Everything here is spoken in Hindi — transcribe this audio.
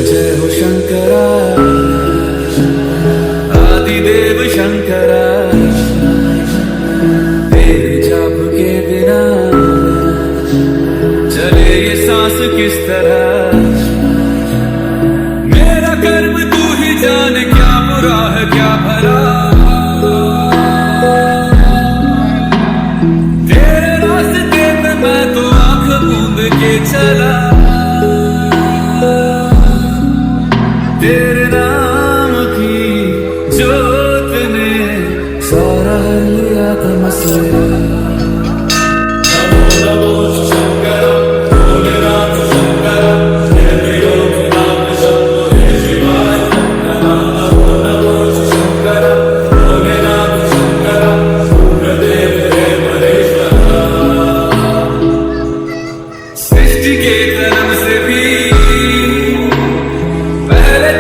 जय हो शंकरा, आदिदेव शंकरा, तेरे जाप के बिना चले ये सांस किस तरह। मेरा कर्म तू ही जाने, क्या बुरा है क्या भला, तेरे रास्ते पे मैं तो आंख मूंद के चला। तेरे नाम की जोत ने सारा हल लिया था मसला। सृष्टि के जन्म से भी पहले